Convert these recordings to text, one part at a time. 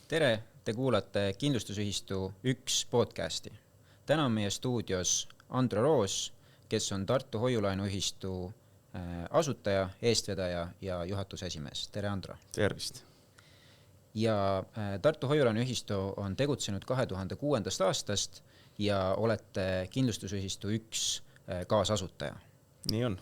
Tere, te kuulate Kindlustusühistu 1 podcasti. Täna on meie stuudios Andro Roos, kes on Tartu Hoiulaenuühistu asutaja, eestvedaja ja juhatuse esimees. Tere, Andro! Tervist! Ja Tartu Hoiulaenuühistu on tegutsenud 2006. aastast ja olete Kindlustusühistu 1 kaasasutaja. Nii on.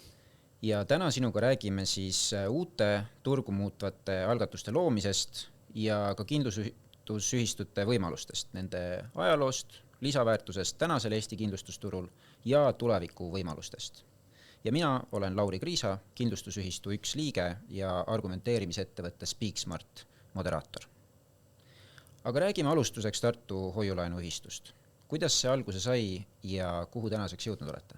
Ja täna sinuga räägime siis uute turgu muutvate algatuste loomisest ja ka kindlustusühistute võimalustest, nende ajaloost, lisaväärtusest tänasel Eesti kindlustusturul ja tuleviku võimalustest. Ja mina olen Lauri Kriisa, Kindlustusühistu 1 liige ja argumenteerimisettevõtte Speaksmart moderaator. Aga räägime alustuseks Tartu Hoiulaenuühistust. Kuidas see alguse sai ja kuhu tänaseks jõudnud olete?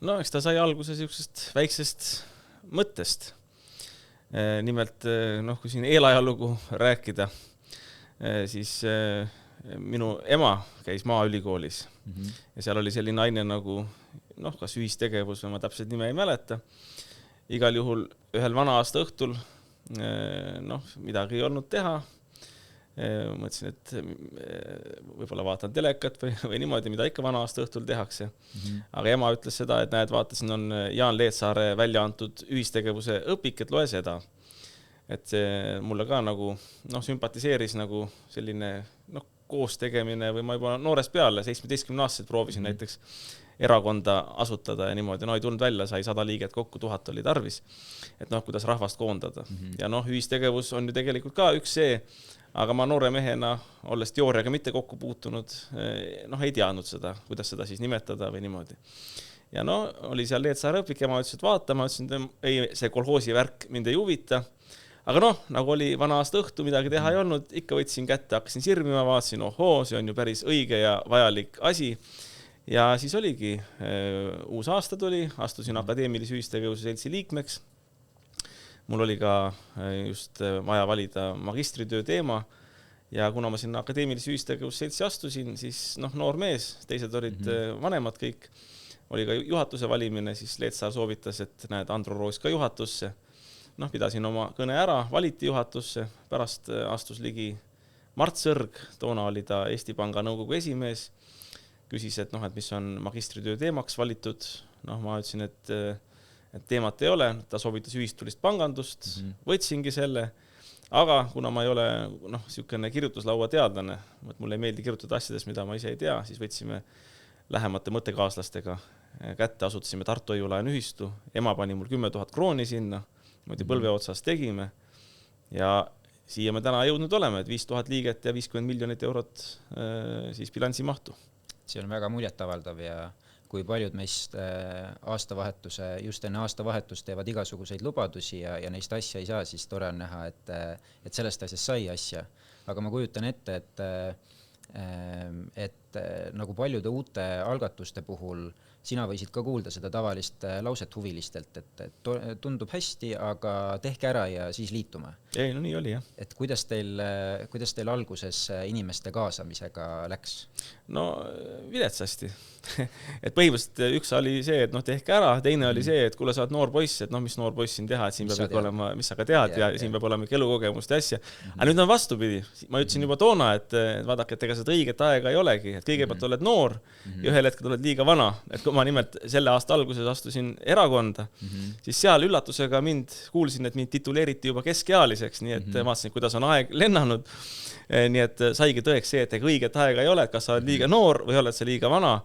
No, eks ta sai alguse sellisest väiksest mõttest. Nimelt, kui siin eelajalugu rääkida, siis minu ema käis Maaülikoolis ja seal oli selline aine nagu, kas ühistegevus või ma täpselt nime ei mäleta. Igal juhul ühel vana aasta õhtul, midagi ei olnud teha. Mõtlesin, et võib-olla vaatan telekat või niimoodi, mida ikka vana aasta õhtul tehakse. Aga ema ütles seda, et näed, vaatasin on Jaan Leetsaare välja antud ühistegevuse õpik, et loe seda. Et see mulle ka nagu sümpatiseeris nagu selline koos tegemine või ma juba noorest peale 17-aastaselt proovisin näiteks erakonda asutada ja niimoodi, ei tulnud välja, sai 100 liiget kokku, 1000 oli tarvis, et kuidas rahvast koondada. Ja ühistegevus on ju tegelikult ka üks see, aga ma noore mehena, olles teooriaga mitte kokku puutunud, ei teadnud seda, kuidas seda siis nimetada või niimoodi. Ja oli seal Leetsaare õpik ja ma ütlesin, et vaata, ma ütlesin, ei, see kolhoosi värk mind ei huvita. Aga nagu oli vana aasta õhtu, midagi teha ei olnud, ikka võtsin kätte, hakkasin sirmima, vaatasin, see on ju päris õige ja vajalik asi. Ja siis oligi, uus aasta tuli, astusin Akadeemilise ühistegevuse seltsi liikmeks. Mul oli ka just vaja valida magistritöö teema ja kuna ma sinna Akadeemilise ühistegevuse seltsi astusin, siis noor mees, teised olid vanemad kõik, oli ka juhatuse valimine, siis Leetsaar soovitas, et näed Andro Roos ka juhatusse. Pidasin oma kõne ära, valiti juhatusse, pärast astus ligi Mart Sõrg, toona oli ta Eesti Panga nõukogu esimees, küsis, et mis on magistritöö teemaks valitud. Ma ütlesin, et teemat ei ole, ta soovitas ühistulist pangandust, võtsingi selle, aga kuna ma ei ole selline kirjutuslaua teadlane, et mulle ei meeldi kirjutada asjades, mida ma ise ei tea, siis võtsime lähemate mõttekaaslastega kätte, asutasime Tartu Hoiulaenuühistu, ema pani mul 10 000 krooni sinna, põlve otsas tegime ja siia me täna jõudnud oleme, et 5000 liiget ja 50 miljonit eurot siis bilansi mahtu. See on väga muljetavaldav ja kui paljud meist just enne aastavahetust teevad igasuguseid lubadusi ja neist asja ei saa, siis tore on näha, et sellest asjast sai asja. Aga ma kujutan ette, et nagu paljude uute algatuste puhul sina võisid ka kuulda seda tavalist lauset huvilistelt, et tundub hästi, aga tehke ära ja siis liitume. Ei, nii oli, jah. Et kuidas teil alguses inimeste kaasamisega läks? Viletsasti. Et põhimõtteliselt üks oli see, et tehke ära, teine oli see, et kuule, sa oled noor poiss, et mis noor poiss siin teha, et siin peab olema, mis sa ka tead ja siin peab olema elukogemust ja asja. Aga nüüd on vastupidi. Ma ütlesin juba toona, et vaadake, et ega seda õiget aega ei olegi, et kõigepealt oled noor ja ühel hetkel oled liiga vana. Et kui ma nimelt selle aasta alguses astusin erakonda, siis seal üllatusega kuulsin, et mind tituleeriti juba keskealiseks, nii et vaatasin, kuidas on aeg lennanud. Nii et saigi tõeks see, et õiget aega ei ole, et kas sa oled liiga noor või oled sa liiga vana.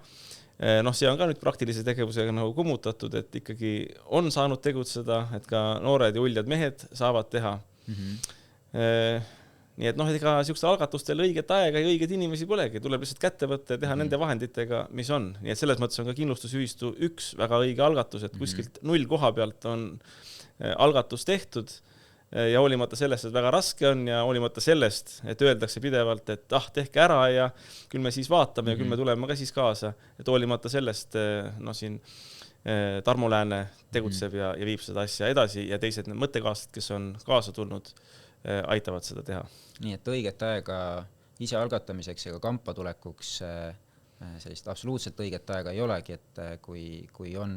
See on ka nüüd praktilise tegevusega kummutatud, et ikkagi on saanud tegutseda, et ka noored ja uljad mehed saavad teha. Nii et ega sellistel algatustel õiget aega ja õigeid inimesi polegi, tuleb lihtsalt kätte võtta ja teha nende vahenditega, mis on. Nii et selles mõttes on ka Kindlustusühistu 1 väga õige algatus, et kuskilt 0 koha pealt on algatus tehtud ja hoolimata sellest, et väga raske on ja hoolimata sellest, et öeldakse pidevalt, et tehke ära ja küll me siis vaatame ja küll me tuleme ka siis kaasa. Et hoolimata sellest siin Tarmo Lääne tegutseb ja viib seda asja edasi ja teised mõttekaaslased, kes on kaasa tulnud, aitavad seda teha. Nii et õiget aega ise algatamiseks ja ka kampa tulekuks sellist absoluutselt õiget aega ei olegi, et kui on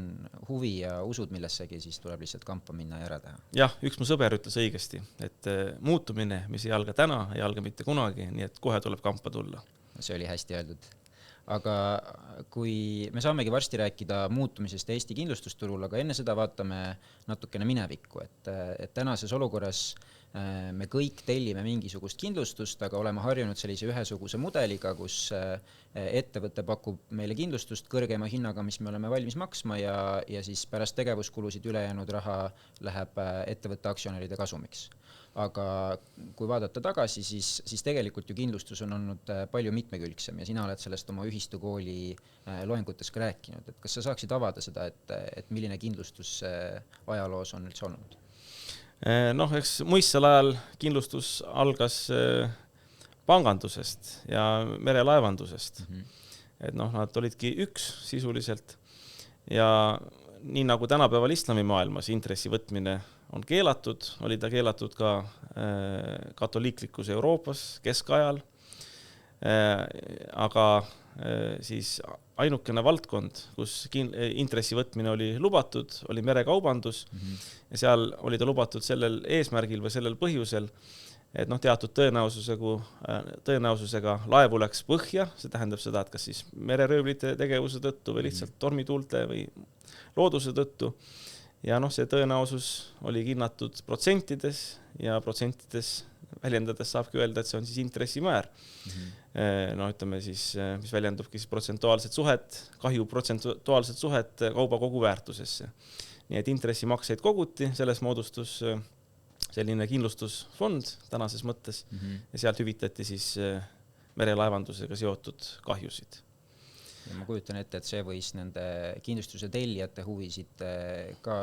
huvi ja usud millessegi, siis tuleb lihtsalt kampa minna ja ära teha. Jah, üks mu sõber ütles õigesti, et muutumine, mis ei alga täna, ei alga mitte kunagi, nii et kohe tuleb kampa tulla. See oli hästi öeldud. Aga kui me saamegi varsti rääkida muutumisest Eesti kindlustusturul, aga enne seda vaatame natukene minevikku, et tänases olukorras me kõik tellime mingisugust kindlustust, aga oleme harjunud sellise ühesuguse mudeliga, kus ettevõte pakub meile kindlustust kõrgema hinnaga, mis me oleme valmis maksma ja siis pärast tegevuskulusid ülejäänud raha läheb ettevõtte aktsionäride kasumiks. Aga kui vaadata tagasi, siis tegelikult ju kindlustus on olnud palju mitmekülgsem ja sina oled sellest oma ühistukooli loengutes ka rääkinud. Et kas sa saaksid avada seda, et milline kindlustus ajaloos on üldse olnud? Noh, eks muistsel ajal kindlustus algas pangandusest ja merelaevandusest. Et noh, nad olidki üks sisuliselt ja nii nagu tänapäeval islamimaailmas intressi võtmine on keelatud, oli ta keelatud ka katoliiklikus Euroopas keskajal, aga siis ainukene valdkond, kus intressi võtmine oli lubatud, oli merekaubandus ja seal oli ta lubatud sellel eesmärgil või sellel põhjusel, et noh, teatud tõenäosusega laevu läks põhja, see tähendab seda, et kas siis mereröövlite tegevuse tõttu või lihtsalt tormituulte või looduse tõttu. Ja noh, see tõenäosus oli hinnatud protsentides ja protsentides väljendades saabki öelda, et see on siis intressimäär. No ütleme siis, mis väljendubki siis protsentuaalset suhet, kahju protsentuaalset suhet kauba kogu väärtusesse. Nii et intressimakseid koguti, selles moodustus selline kindlustusfond tänases mõttes ja sealt hüvitati siis merelaevandusega seotud kahjusid. Ja ma kujutan ette, et see võis nende kindlustuse tellijate huvisid ka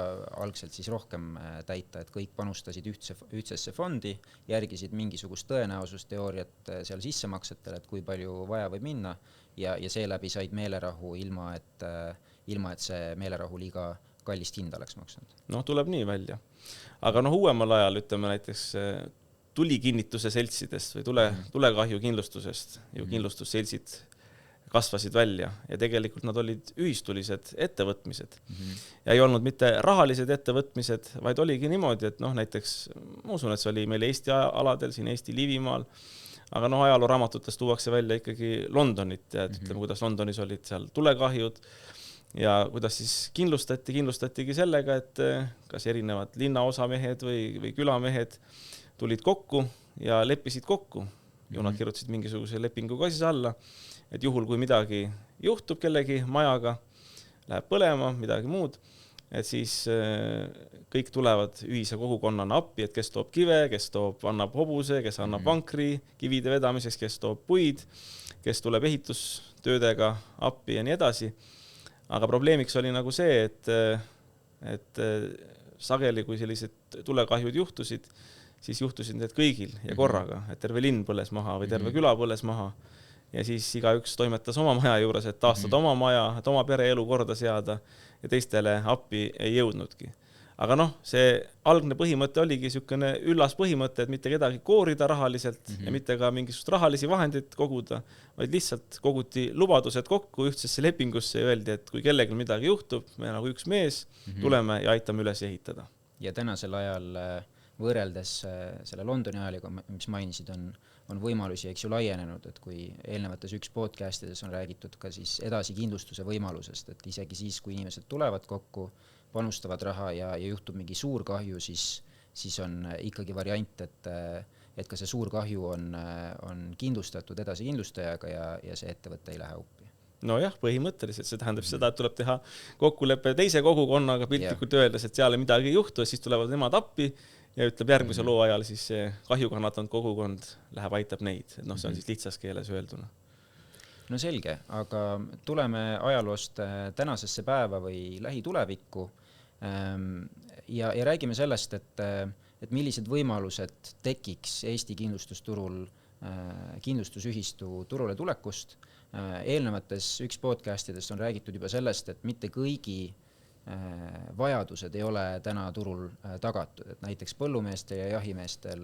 algselt siis rohkem täita, et kõik panustasid ühtsesse fondi, järgisid mingisugust tõenäosusteooriat seal sissemaksetele, et kui palju vaja võib minna ja seeläbi said meelerahu ilma, et see meelerahu liiga kallist hinda oleks maksnud. Noh, tuleb nii välja. Aga noh, uuemal ajal ütleme näiteks tulikinnituse seltsidest või tulekahju kindlustusest ju kindlustusseltsid kasvasid välja ja tegelikult nad olid ühistulised ettevõtmised. Ja ei olnud mitte rahalised ettevõtmised, vaid oligi niimoodi, et noh, näiteks ma usun, et see oli meil Eesti aladel, siin Eesti Liivimaal, aga noh, ajalooraamatutes tuuakse välja ikkagi Londonit ja ütleme, kuidas Londonis olid seal tulekahjud ja kuidas siis kindlustatigi sellega, et kas erinevad linnaosamehed või külamehed tulid kokku ja leppisid kokku. Ju nad kirjutasid mingisuguse lepingu ka siis alla, et juhul kui midagi juhtub kellegi majaga, läheb põlema, midagi muud, et siis kõik tulevad ühise kogukonnana appi, et kes toob kive, kes annab hobuse, kes annab vankri kivide vedamiseks, kes toob puid, kes tuleb ehitustöödega appi ja nii edasi. Aga probleemiks oli nagu see, et sageli, kui sellised tulekahjud juhtusid, siis juhtusid need kõigil ja korraga, et terve linn põles maha või terve küla põles maha. Ja siis igaüks toimetas oma maja juures, et taastada oma maja, et oma pere elu korda seada ja teistele appi ei jõudnudki. Aga noh, see algne põhimõte oligi niisugune üllas põhimõte, et mitte kedagi koorida rahaliselt ja mitte ka mingisugust rahalisi vahendeid koguda, vaid lihtsalt koguti lubadused kokku ühtsesse lepingusse ja öeldi, et kui kellelgi midagi juhtub, me nagu üks mees tuleme ja aitame üles ehitada. Ja tänasel ajal võrreldes selle Londoni ajaliga, mis mainisid, on võimalusi laienenud, et kui eelnevates üks podcastides on räägitud ka siis edasi kindlustuse võimalusest, et isegi siis, kui inimesed tulevad kokku, panustavad raha ja juhtub mingi suur kahju, siis on ikkagi variant, et ka see suur kahju on kindlustatud edasi kindlustajaga ja see ettevõte ei lähe uppi. No jah, põhimõtteliselt see tähendab seda, et tuleb teha kokkulepe teise kogukonnaga piltlikult öeldes, et seal midagi ei juhtu, siis tulevad nemad appi ja ütleb järgmise loo ajal siis see kahju kannatanud kogukond läheb, aitab neid. Et noh, see on siis lihtsas keeles öelduna. No selge, aga tuleme ajaloost tänasesse päeva või lähitulevikku ja räägime sellest, et millised võimalused tekiks Eesti kindlustusturul kindlustusühistu turule tulekust. Eelnevates üks podcastides on räägitud juba sellest, et mitte kõigi vajadused ei ole täna turul tagatud, et näiteks põllumeestel ja jahimeestel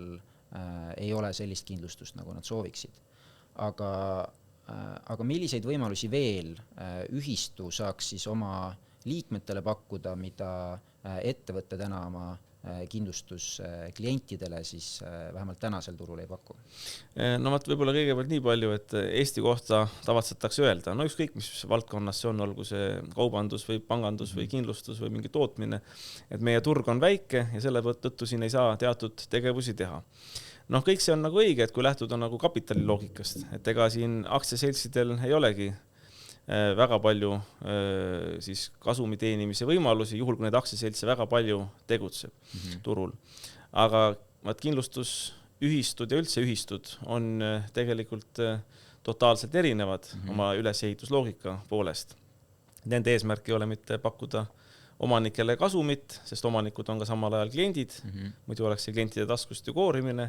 ei ole sellist kindlustust, nagu nad sooviksid. Aga aga milliseid võimalusi veel ühistu saaks siis oma liikmetele pakkuda, mida ettevõtte täna oma kindlustusklientidele siis vähemalt tänasel turul ei paku? No võib-olla kõigepealt nii palju, et Eesti kohta tavatsetakse öelda, no ükskõik mis valdkonnas see on, olgu see kaubandus või pangandus või kindlustus või mingi tootmine, et meie turg on väike ja selle tõttu siin ei saa teatud tegevusi teha. Noh, kõik see on nagu õige, et kui lähtuda nagu kapitali loogikast, et ega siin aktsiaseltsidel ei olegi väga palju siis kasumi teenimise võimalusi, juhul kui need aktsiaseltse väga palju tegutseb turul. Aga kindlustusühistud ja üldse ühistud on tegelikult totaalselt erinevad oma ülesehitusloogika poolest. Nende eesmärk ei ole mitte pakkuda omanikele kasumit, sest omanikud on ka samal ajal kliendid, muidu oleks see klientide taskust ju koorimine,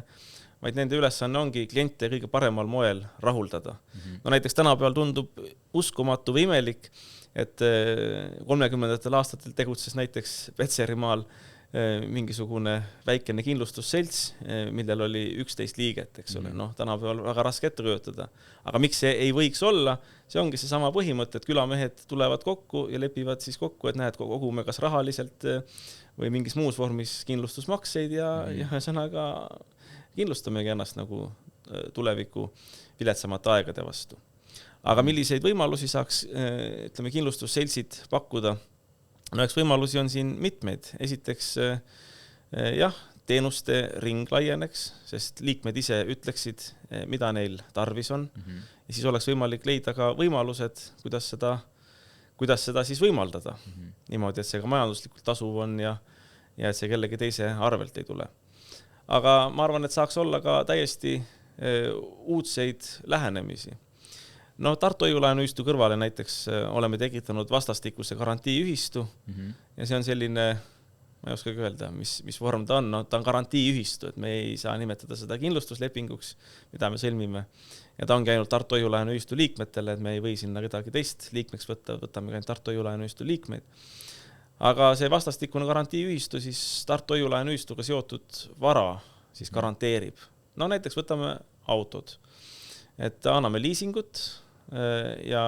vaid nende ülesanne ongi kliente kõige paremal moel rahuldada. No näiteks tänapäeval tundub uskumatu või imelik, et 30. aastatel tegutses näiteks Petserimaal mingisugune väikene kindlustusselts, millel oli 11 liiget, eks ole. Noh, tänapäeval väga raske ette kujutada. Aga miks see ei võiks olla? See ongi see sama põhimõte, et külamehed tulevad kokku ja lepivad siis kokku, et näed, kogume kas rahaliselt või mingis muus vormis kindlustusmakseid ja ühesõnaga kindlustamegi ennast nagu tuleviku viletsamate aegade vastu. Aga milliseid võimalusi saaks, ütleme, kindlustusseltsid pakkuda? No eks võimalusi on siin mitmeid. Esiteks, jah, teenuste ring laieneks, sest liikmed ise ütleksid, mida neil tarvis on. Ja siis oleks võimalik leida ka võimalused, kuidas seda siis võimaldada. Niimoodi, et see ka majanduslikult tasuv on ja et see kellegi teise arvelt ei tule. Aga ma arvan, et saaks olla ka täiesti uudseid lähenemisi. No Tartu Hoiu-laenuühistu kõrvale näiteks oleme tekitanud vastastikuse garantiiühistu ja see on selline, ma ei oskagi öelda, mis vorm ta on, no ta on garantiiühistu, et me ei saa nimetada seda kindlustuslepinguks, mida me sõlmime ja ta ongi ainult Tartu Hoiu-laenuühistu liikmetele, et me ei või sinna kedagi teist liikmeks võtame ainult Tartu Hoiu-laenuühistu liikmeid. Aga see vastastikune garantiiühistu siis Tartu Hoiu-laenuühistuga seotud vara siis garanteerib. No näiteks võtame autod, et anname liisingut ja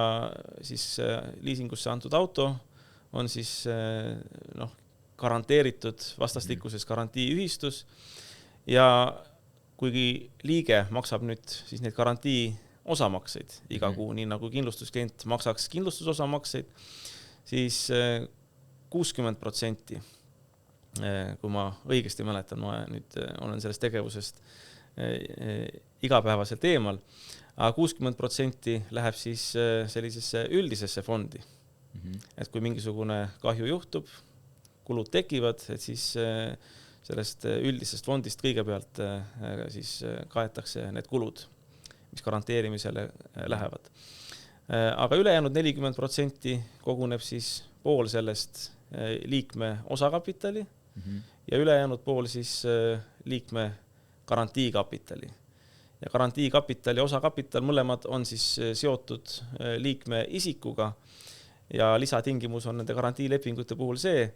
siis liisingusse antud auto on siis garanteeritud vastastikuses garantiiühistus ja kuigi liige maksab nüüd siis neid garantii osamakseid iga kuu, nii nagu kindlustusklient maksaks kindlustusosamakseid, siis 60%, kui ma õigesti mäletan, ma nüüd olen sellest tegevusest igapäevaselt eemal, aga 60% läheb siis sellisesse üldisesse fondi. Et kui mingisugune kahju juhtub, kulud tekivad, et siis sellest üldisest fondist kõigepealt siis kaetakse need kulud, mis garanteerimisele lähevad. Aga ülejäänud 40% koguneb siis pool sellest liikme osakapitali ja ülejäänud pool siis liikme garantiikapitali. Ja garantiikapitali ja osakapital mõlemad on siis seotud liikme isikuga ja lisatingimus on nende garantiilepingute puhul see,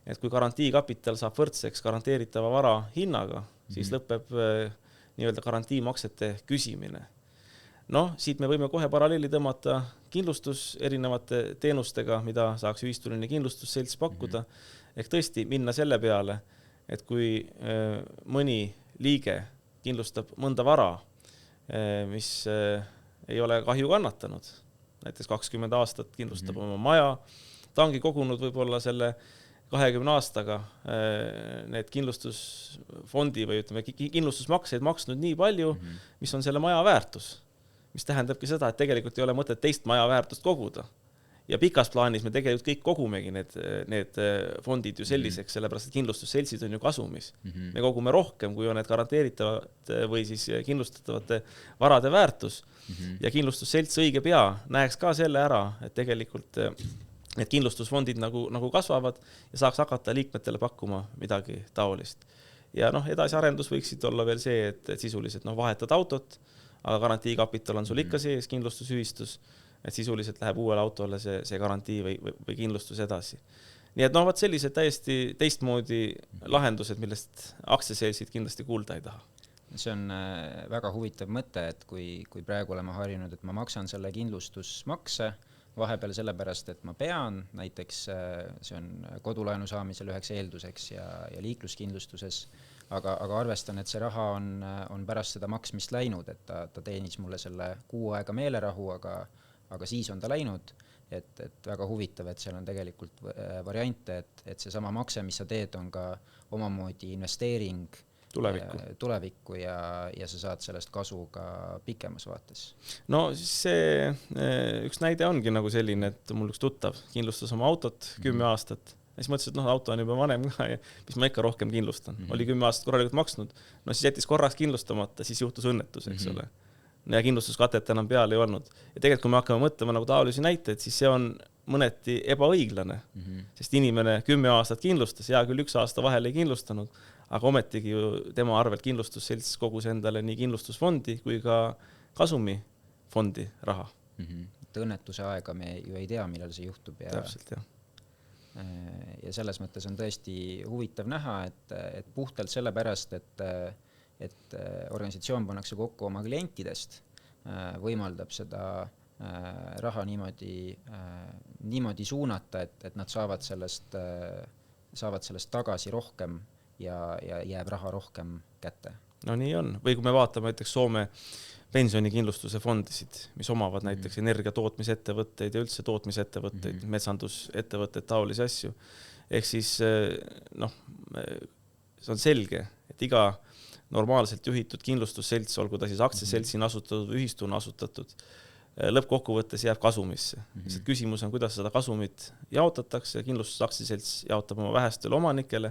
et kui garantiikapital saab võrdseks garanteeritava vara hinnaga, siis lõpeb nii-öelda garantiimaksete küsimine. Noh, siit me võime kohe paralleeli tõmmata kindlustus erinevate teenustega, mida saaks ühistuline kindlustusselts pakkuda, ehk tõesti minna selle peale, et kui mõni liige kindlustab mõnda vara, mis ei ole kahju kannatanud, näiteks 20 aastat kindlustab oma maja, ta ongi kogunud võib-olla selle 20 aastaga need kindlustusfondi või ütleme, kindlustusmakseid maksnud nii palju, mis on selle maja väärtus. Mis tähendabki seda, et tegelikult ei ole mõtet teist maja väärtust koguda. Ja pikas plaanis me tegelikult kõik kogumegi need fondid ju selliseks, sellepärast et kindlustusseltsid on ju kasumis. Me kogume rohkem, kui on need garanteeritavad või siis kindlustatavate varade väärtus. Ja kindlustusselts õige pea näeks ka selle ära, et tegelikult need kindlustusfondid nagu kasvavad ja saaks hakata liikmetele pakkuma midagi taolist. Ja edasi arendus võiksid olla veel see, et sisuliselt vahetad autot, aga garantiikapital on sul ikka sees kindlustusühistus, et sisuliselt läheb uuele autole see garantii või kindlustus edasi. Nii et võt sellised täiesti teistmoodi lahendused, millest aktsiaseltsid kindlasti kuulda ei taha. see on väga huvitav mõte, et kui praegu oleme harjunud, et ma maksan selle kindlustusmakse vahepeal sellepärast, et ma pean, näiteks see on kodulaenu saamisel üheks eelduseks ja liikluskindlustuses, aga arvestan, et see raha on pärast seda maksmist läinud, et ta teenis mulle selle kuu aega meelerahu, aga siis on ta läinud, et väga huvitav, et seal on tegelikult variante, et see sama makse, mis sa teed, on ka omamoodi investeering tulevikku ja sa saad sellest kasu ka pikemas vaates. No siis see üks näide ongi nagu selline, et mul üks tuttav kindlustas oma autot 10 aastat. Ja siis mõtlesin, et auto on juba vanem ka ja mis ma ikka rohkem kindlustan. Oli 10 aastat korralikult maksnud, no siis jättis korraks kindlustamata, siis juhtus õnnetus, eks ole. Ja kindlustuskatet enam peal ei olnud. Ja tegelikult, kui me hakkame mõtlema nagu taolisi näiteid, siis see on mõneti ebaõiglane, sest inimene 10 aastat kindlustas, ja küll 1 aasta vahel ei kindlustanud, aga ometigi ju tema arvelt kindlustusselts kogus endale nii kindlustusfondi kui ka kasumifondi raha. Õnnetuse aega me ju ei tea, millal see juhtub. Täpselt, jah. Ja selles mõttes on tõesti huvitav näha, et puhtalt sellepärast, et organisatsioon pannakse kokku oma klientidest, võimaldab seda raha niimoodi suunata, et nad saavad sellest tagasi rohkem ja jääb raha rohkem kätte. No nii on. Või kui me vaatame näiteks Soome pensionikindlustuse fondisid, mis omavad näiteks energiatootmisettevõtteid ja üldse tootmisettevõtteid, metsandusettevõtteid, taolisi asju. Ehk siis see on selge, et iga normaalselt juhitud kindlustusselts, olgu ta siis aktsiaseltsina asutatud või ühistuna asutatud, lõppkokkuvõttes jääb kasumisse. Küsimus on, kuidas seda kasumit jaotatakse, kindlustusaktsiaselts jaotab oma vähestele omanikele,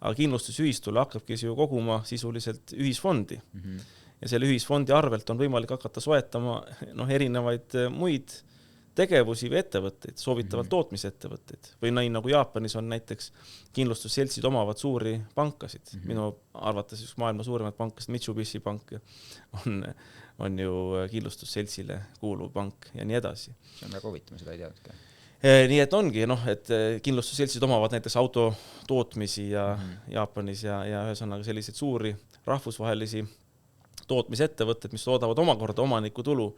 aga kindlustusühistule hakkabki ju koguma sisuliselt ühisfondi. Ja selle ühisfondi arvelt on võimalik hakata soetama erinevaid muid tegevusi või ettevõtteid, soovitavalt tootmisettevõtteid. Või nii nagu Jaapanis on näiteks kindlustusseltsid omavad suuri pankasid. Minu arvates üks maailma suuremad pankasid, Mitsubishi pank, on ju kindlustusseltsile kuuluv pank ja nii edasi. See on väga huvitav, seda ei teadnud ka. Nii et ongi, et kindlustusseltsid omavad näiteks autotootmisi ja Jaapanis ja ühesõnaga selliseid suuri rahvusvahelisi tootmisettevõtted, mis toodavad omakorda omaniku tulu,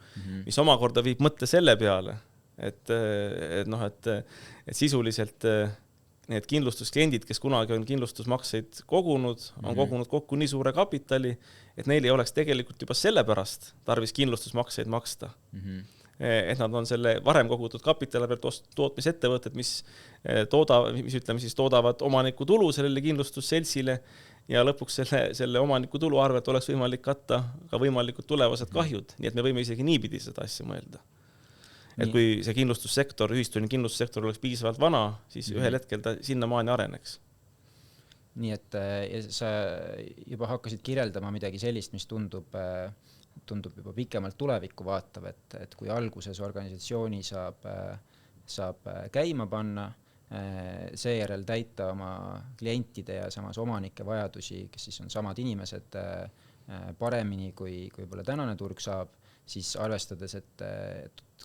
mis omakorda viib mõtte selle peale, et sisuliselt need kindlustuskliendid, kes kunagi on kindlustusmakseid kogunud, on kogunud kokku nii suure kapitali, et neil ei oleks tegelikult juba sellepärast tarvis kindlustusmakseid maksta. Et nad on selle varem kogutud kapitali pealt tootmisettevõtted, mis toodavad omaniku tulu sellele kindlustusseltsile ja lõpuks selle omaniku tulu arvelt oleks võimalik katta ka võimalikud tulevased kahjud. Nii et me võime isegi niipidi seda asja mõelda. Et kui see kindlustussektor, ühistuline kindlustussektor oleks piisavalt vana, siis ühel hetkel ta sinnamaani areneks. Nii et sa juba hakkasid kirjeldama midagi sellist, mis tundub juba pikemalt tulevikku vaatav, et kui alguses organisatsiooni saab käima panna, seejärel täita oma klientide ja samas omanike vajadusi, kes siis on samad inimesed paremini kui võib-olla tänane turg saab, siis arvestades, et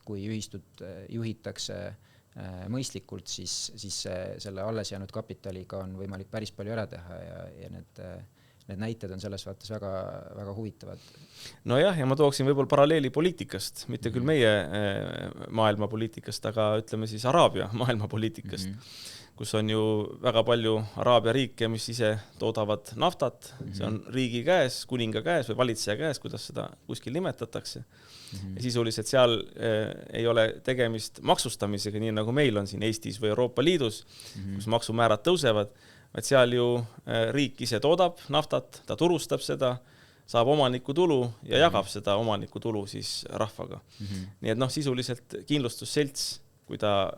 kui ühistut juhitakse mõistlikult, siis selle alles jäänud kapitaliga on võimalik päris palju ära teha ja need näited on selles vaates väga, väga huvitavad. No jah, ja ma tooksin võib-olla paralleeli poliitikast, mitte küll meie maailma poliitikast, aga ütleme siis Araabia maailma poliitikast, kus on ju väga palju Araabia riike, mis ise toodavad naftat, see on riigi käes, kuninga käes või valitseja käes, kuidas seda kuskil nimetatakse. Ja sisuliselt seal ei ole tegemist maksustamisega, nii nagu meil on siin Eestis või Euroopa Liidus, kus maksumäärad tõusevad, vaid seal ju riik ise toodab naftat, ta turustab seda, saab omaniku tulu ja jagab seda omaniku tulu siis rahvaga. Nii et sisuliselt kindlustusselts, kui ta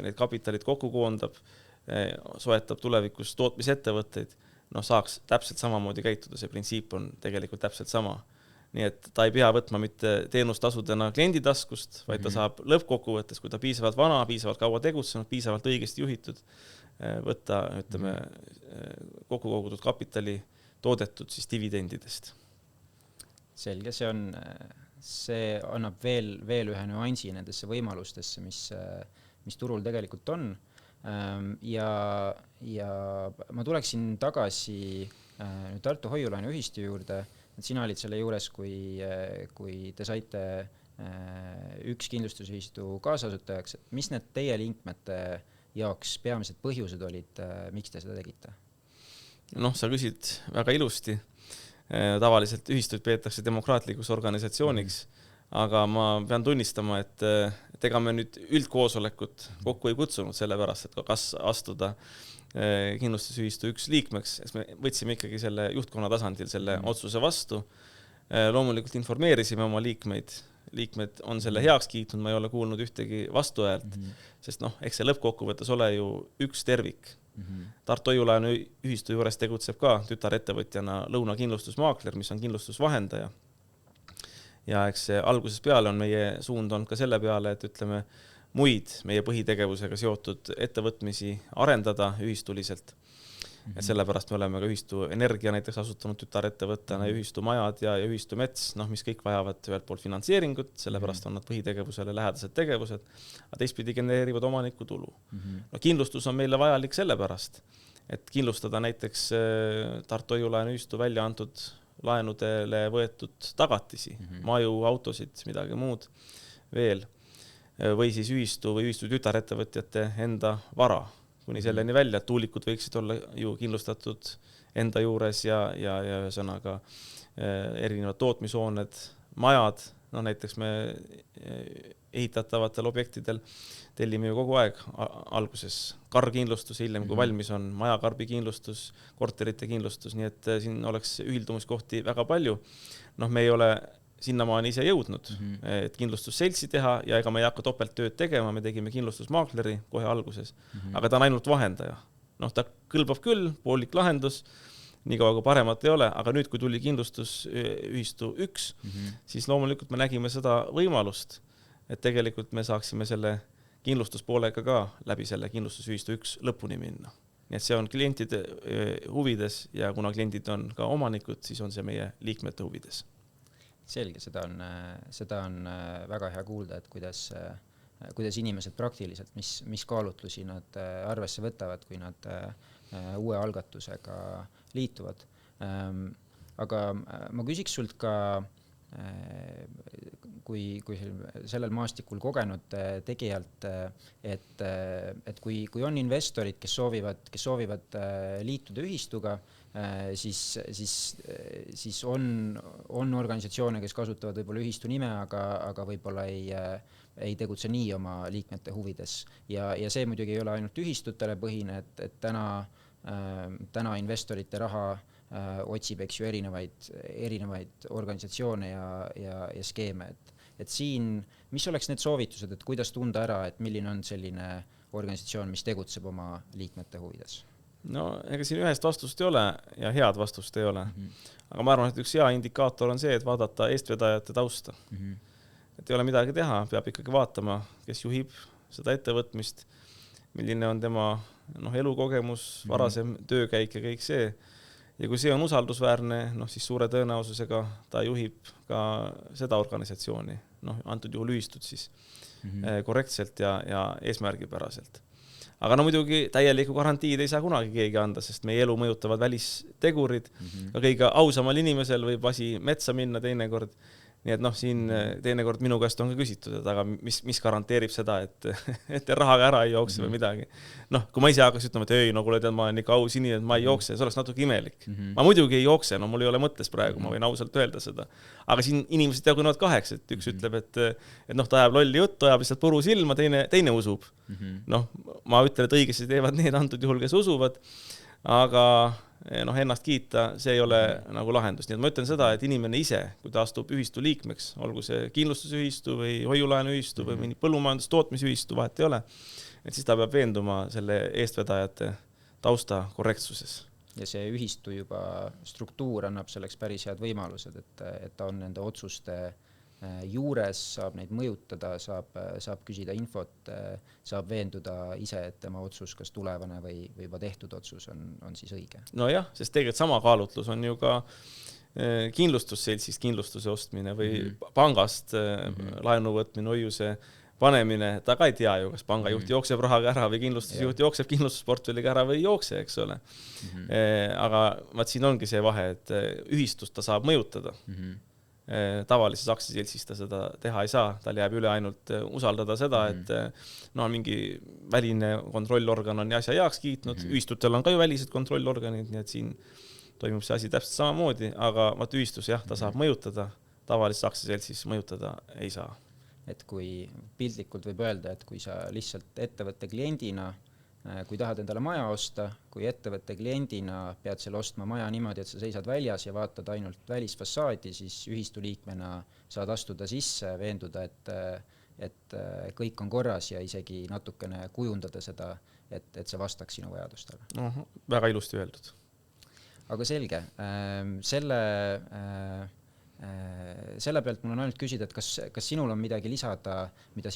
need kapitalid kokku koondab, soetab tulevikus tootmisettevõtteid, saaks täpselt samamoodi käituda, see printsiip on tegelikult täpselt sama. Nii et ta ei pea võtma mitte teenustasudena kliendi taskust, vaid ta saab lõppkokkuvõttes, kui ta piisavalt vana, piisavalt kaua tegutsenud, piisavalt õigesti juhitud, võtta, ütleme, kokku kogutud kapitali toodetud siis dividendidest. Selge, see annab veel ühe nüansi nendesse võimalustesse, mis turul tegelikult on. Ja ma tuleksin tagasi Tartu Hoiulaenu ühistu juurde, et sina olid selle juures, kui te saite üks kindlustusühistu kaasasutajaks, et mis need teie liikmete jaoks peamised põhjused olid, miks te seda tegite? Noh, sa küsid väga ilusti. Tavaliselt ühistuid peetakse demokraatlikuks organisatsiooniks, aga ma pean tunnistama, et ega me nüüd üldkoosolekut kokku ei kutsunud sellepärast, et kas astuda kindlustusühistu üks liikmeks, siis me võtsime ikkagi selle juhtkonna tasandil selle otsuse vastu. Loomulikult informeerisime oma liikmed on selle heaks kiitnud, ma ei ole kuulnud ühtegi vastuhäält, sest eks see lõppkokkuvõttes ole ju üks tervik. Tartu Hoiulaenu ühistu juures tegutseb ka tütarettevõtjana Lõuna kindlustusmaakler, mis on kindlustusvahendaja. Ja eks alguses peale on meie suund on ka selle peale, et ütleme muid meie põhitegevusega seotud ettevõtmisi arendada ühistuliselt. Et sellepärast me oleme ka ühistu energia näiteks asutanud tütarettevõttena, ühistu majad ja ühistu mets, mis kõik vajavad ühelt poolt finantseeringut, sellepärast on nad põhitegevusele lähedased tegevused, aga teistpidi genereerivad omaniku tulu. Kindlustus on meile vajalik sellepärast, et kindlustada näiteks Tartu Hoiulaenu ühistu välja antud laenudele võetud tagatisi, maju, autosid, midagi muud veel, või siis ühistu või ühistu tütarettevõtjate enda vara. Kuni selleni välja, et tuulikud võiksid olla ju kindlustatud enda juures ja ühesõnaga erinevad tootmishooned, majad, näiteks me ehitatavatel objektidel tellime ju kogu aeg alguses karkindlustus, hiljem kui valmis on majakarbi kindlustus, korterite kindlustus, nii et siin oleks ühildumiskohti väga palju. Me ei ole sinnamaani ise jõudnud, et kindlustusseltsi teha ja ega me ei hakka topelttööd tegema, me tegime kindlustusmaakleri kohe alguses, aga ta on ainult vahendaja. Ta kõlbab küll, poolik lahendus, nii kaua kui paremat ei ole, aga nüüd, kui tuli kindlustusühistu üks, siis loomulikult me nägime seda võimalust, et tegelikult me saaksime selle kindlustuspoolega ka läbi selle kindlustusühistu üks lõpuni minna. Nii et see on klientide huvides ja kuna kliendid on ka omanikud, siis on see meie liikmete huvides. Selge, seda on väga hea kuulda, et kuidas inimesed praktiliselt, mis kaalutlusi nad arvesse võtavad, kui nad uue algatusega liituvad. Aga ma küsiks sult ka, kui sellel maastikul kogenud tegijalt, et kui on investorid, kes soovivad liituda ühistuga, siis on organisatsioone, kes kasutavad võib-olla ühistu nime, aga võib-olla ei tegutse nii oma liikmete huvides. Ja see muidugi ei ole ainult ühistutele põhine, et täna investorite raha otsib eks ju erinevaid organisatsioone ja skeeme. Et siin, mis oleks need soovitused, et kuidas tunda ära, et milline on selline organisatsioon, mis tegutseb oma liikmete huvides? Ega siin ühest vastust ei ole ja head vastust ei ole. Aga ma arvan, et üks hea indikaator on see, et vaadata eestvedajate tausta. Et ei ole midagi teha, peab ikkagi vaatama, kes juhib seda ettevõtmist, milline on tema elukogemus, varasem töökäik ja kõik see. Ja kui see on usaldusväärne, siis suure tõenäosusega ta juhib ka seda organisatsiooni, antud juhul ühistut siis korrektselt ja eesmärgipäraselt. Aga muidugi täieliku garantiid ei saa kunagi keegi anda, sest meie elu mõjutavad välistegurid. Ka kõige ausamal inimesel võib asi metsa minna teinekord. Nii et siin teinekord minu käest on ka küsitud, et aga mis garanteerib seda, et rahaga ära ei jookse või midagi. Kui ma ise hakkas ütlema, et kuule tead, ma olen ikka aus inimene, et ma ei jookse, see oleks natuke imelik. Ma muidugi ei jookse, mul ei ole mõttes praegu, ma võin ausalt öelda seda. Aga siin inimesed jagunevad kaheks, et üks ütleb, et ta ajab lolli juttu, ajab lihtsalt puru silma, teine usub. Ma ütlen, et õigesti teevad need antud juhul, kes usuvad, aga ennast kiita, see ei ole nagu lahendus. Nii et ma ütlen seda, et inimene ise, kui ta astub ühistu liikmeks, olgu see kindlustusühistu või hoiulaenu ühistu või mõni põllumajandustootmisühistu, vahet ei ole, et siis ta peab veenduma selle eestvedajate tausta korrektsuses. Ja see ühistu juba struktuur annab selleks päris head võimalused, et ta on nende otsuste juures, saab neid mõjutada, saab küsida infot, saab veenduda ise, et tema otsus, kas tulevane või juba tehtud otsus on siis õige. Jah, sest tegelikult sama kaalutlus on ju ka kindlustusseltsist kindlustuse ostmine või pangast laenu võtmine, hoiuse panemine, ta ka ei tea ju, kas pangajuht jookseb rahaga ära või kindlustusjuht jookseb kindlustusportfelliga ära või ei jookse, eks ole. Aga vaat siin ongi see vahe, et ühistust ta saab mõjutada. Tavalises aktsiaseltsis ta seda teha ei saa, tal jääb üle ainult usaldada seda, et mingi väline kontrollorgan on asja heaks kiitnud, ühistutel on ka ju välised kontrollorganid, nii et siin toimub see asi täpselt samamoodi, aga vaat ühistus jah, ta saab mõjutada, tavalises aktsiaseltsis mõjutada ei saa. Et kui pildlikult võib öelda, et kui sa lihtsalt ettevõtte kliendina, kui tahad endale maja osta, kui ettevõtte kliendina pead selle ostma maja niimoodi, et sa seisad väljas ja vaatad ainult välisfassaadi, siis ühistuliikmena saad astuda sisse, veenduda, et kõik on korras ja isegi natukene kujundada seda, et see vastaks sinu vajadustele. Väga ilusti öeldud. Aga selge, selle pealt mul on ainult küsida, et kas sinul on midagi lisada, mida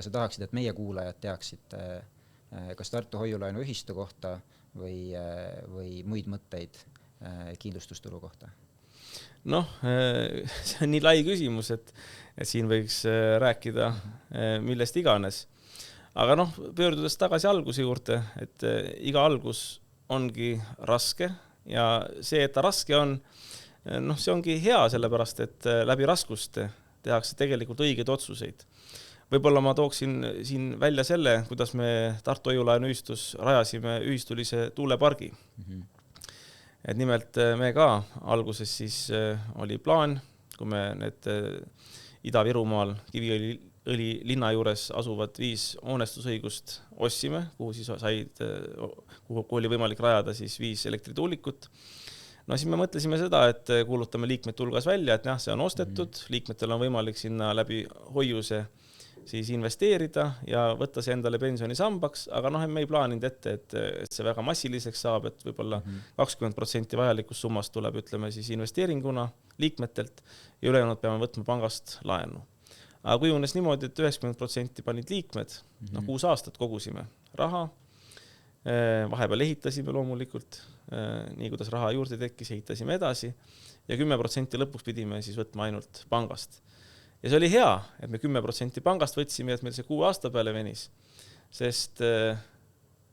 sa tahaksid, et meie kuulajad teaksid, kas Tartu Hoiulaenu ühistu kohta või muid mõtteid kindlustusturu kohta? See on nii lai küsimus, et siin võiks rääkida millest iganes. Aga pöördudes tagasi alguse juurde, et iga algus ongi raske ja see, et ta raske on, see ongi hea, sellepärast, et läbi raskuste tehakse tegelikult õigeid otsuseid. Võib-olla ma tooksin siin välja selle, kuidas me Tartu Hoiulaenu ühistus rajasime ühistulise tuulepargi. Et nimelt me ka alguses siis oli plaan, kui me need Ida-Virumaal Kiviõli linna juures asuvad 5 hoonestusõigust ostsime, kuhu oli võimalik rajada siis 5 elektrituulikut. Siis me mõtlesime seda, et kuulutame liikmete hulgas välja, et see on ostetud, liikmetel on võimalik sinna läbi hoiuse siis investeerida ja võtta see endale pensionisambaks, aga me ei plaaninud ette, et see väga massiliseks saab, et võib-olla 20% vajalikust summast tuleb, ütleme siis investeeringuna liikmetelt ja ülejäänud peame võtma pangast laenu. Aga kujunes niimoodi, et 90% panid liikmed, 6 aastat kogusime raha, vahepeal ehitasime loomulikult, nii kuidas raha juurde tekkis, ehitasime edasi ja 10% lõpuks pidime siis võtma ainult pangast. Ja see oli hea, et me 10% pangast võtsime, et meil see 6 aasta peale venis, sest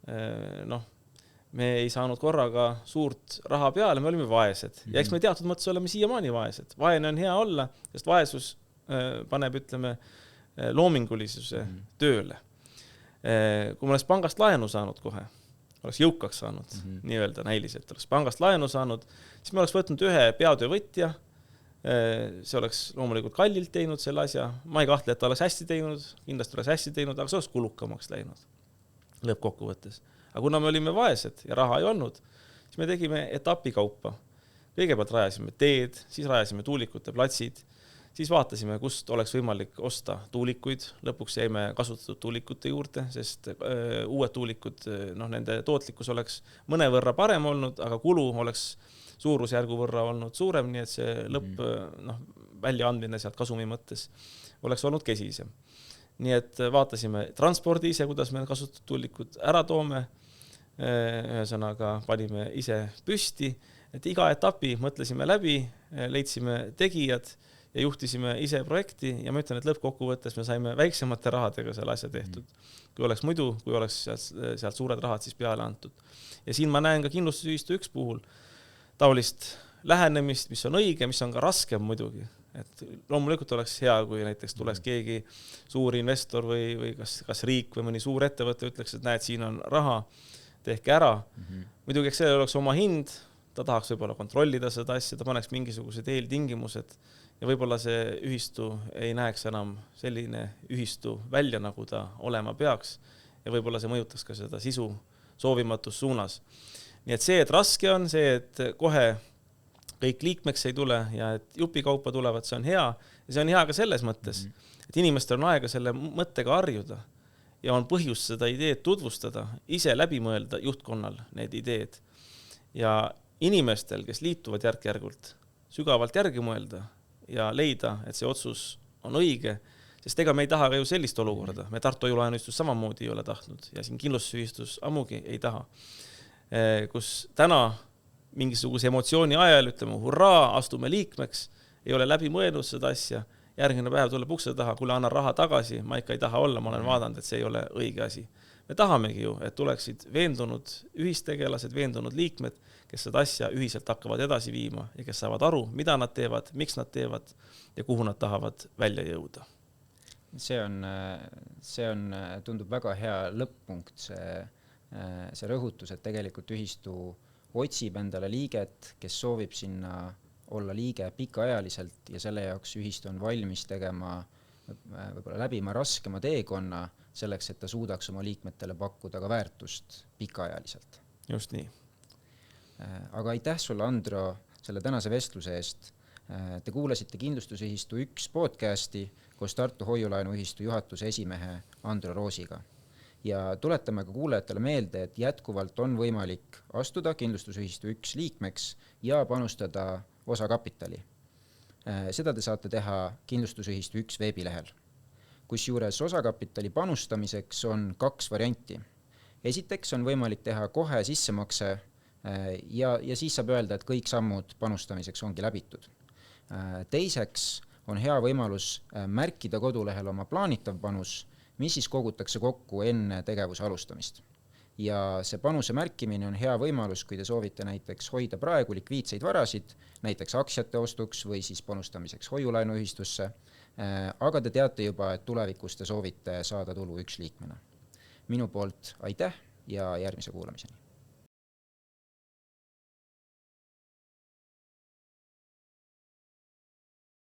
me ei saanud korraga suurt raha peale, me olime vaesed. Ja eks me teatud mõttes oleme siiamaani vaesed. Vaene on hea olla, sest vaesus paneb, ütleme, loomingulisuse tööle. Kui ma oleks pangast laenu saanud kohe, oleks jõukaks saanud, nii-öelda näiliselt, oleks pangast laenu saanud, siis me oleks võtnud ühe peatöövõtja, see oleks loomulikult kallilt teinud selle asja, ma ei kahtle, et ta oleks hästi teinud, kindlasti oleks hästi teinud, aga see oleks kulukamaks läinud lõppkokkuvõttes. Aga kuna me olime vaesed ja raha ei olnud, siis me tegime etapikaupa. Kõigepealt rajasime teed, siis rajasime tuulikute platsid, siis vaatasime, kust oleks võimalik osta tuulikuid, lõpuks jäime kasutatud tuulikute juurde, sest uued tuulikud, nende tootlikkus oleks mõnevõrra parem olnud, aga kulu oleks suurusjärgu võrra olnud suurem, nii et see lõpp väljaandmine sealt kasumi mõttes oleks olnud kesisem. Nii et vaatasime transpordi ise, kuidas me kasutatud tuulikud ära toome, ühesõnaga panime ise püsti, et iga etapi mõtlesime läbi, leidsime tegijad ja juhtisime ise projekti ja ma ütlen, et lõppkokkuvõttes me saime väiksemate rahadega selle asja tehtud. Kui oleks muidu, kui oleks sealt suured rahad siis peale antud. Ja siin ma näen ka kindlustusühistu üks puhul taolist lähenemist, mis on õige, mis on ka raskem muidugi. Et loomulikult oleks hea, kui näiteks tuleks keegi suur investor või kas riik või mõni suur ettevõte ütleks, et näed, siin on raha, tehke ära. Muidugi, eks sellel oleks oma hind, ta tahaks võib-olla kontrollida seda asja, ta paneks mingisugused eeltingimused ja võib-olla see ühistu ei näeks enam selline ühistu välja, nagu ta olema peaks ja võib-olla see mõjutaks ka seda sisu soovimatus suunas. Nii et see, et raske on, see, et kohe kõik liikmeks ei tule ja et jupikaupa tulevad, see on hea ja see on hea ka selles mõttes, et inimestel on aega selle mõttega harjuda ja on põhjus seda ideed tutvustada, ise läbi mõelda juhtkonnal need ideed ja inimestel, kes liituvad järk-järgult, sügavalt järgi mõelda ja leida, et see otsus on õige, sest ega me ei taha ka ju sellist olukorda. Me Tartu Hoiulaenu ühistus samamoodi ei ole tahtnud ja siin kindlustusühistus ammugi ei taha. Kus täna mingisuguse emotsiooni ajal ütleme hurraa, astume liikmeks, ei ole läbi mõelnud seda asja järgmine päev tuleb ukse taha, kuule anna raha tagasi, ma ikka ei taha olla, ma olen vaadanud, et see ei ole õige asi. Me tahamegi ju, et tuleksid veendunud ühistegelased, veendunud liikmed, kes seda asja ühiselt hakkavad edasi viima ja kes saavad aru, mida nad teevad, miks nad teevad ja kuhu nad tahavad välja jõuda. See on, tundub väga hea lõpp-punkt, see rõhutus, et tegelikult ühistu otsib endale liiget, kes soovib sinna olla liige pikaajaliselt ja selle jaoks ühistu on valmis tegema, võib-olla läbima raskema teekonna selleks, et ta suudaks oma liikmetele pakkuda ka väärtust pikaajaliselt. Just nii. Aga aitäh sulle, Andro, selle tänase vestluse eest. Te kuulasite Kindlustusühistu 1 podcasti koos Tartu Hoiulaenuühistu juhatuse esimehe Andro Roosiga. Ja tuletame ka kuulajatele meelde, et jätkuvalt on võimalik astuda Kindlustusühistu 1 liikmeks ja panustada osakapitali. Seda te saate teha Kindlustusühistu 1 veebilehel. Kusjuures osakapitali panustamiseks on 2 varianti. Esiteks on võimalik teha kohe sissemakse ja siis saab öelda, et kõik sammud panustamiseks ongi läbitud. Teiseks on hea võimalus märkida kodulehel oma plaanitav panus, mis siis kogutakse kokku enne tegevuse alustamist. Ja see panuse märkimine on hea võimalus, kui te soovite näiteks hoida praegu likviidseid varasid, näiteks aktsiate ostuks või siis panustamiseks hoiulaenuühistusse, aga te teate juba, et tulevikus te soovite saada tulu 1 liikmena. Minu poolt aitäh ja järgmise kuulamiseni.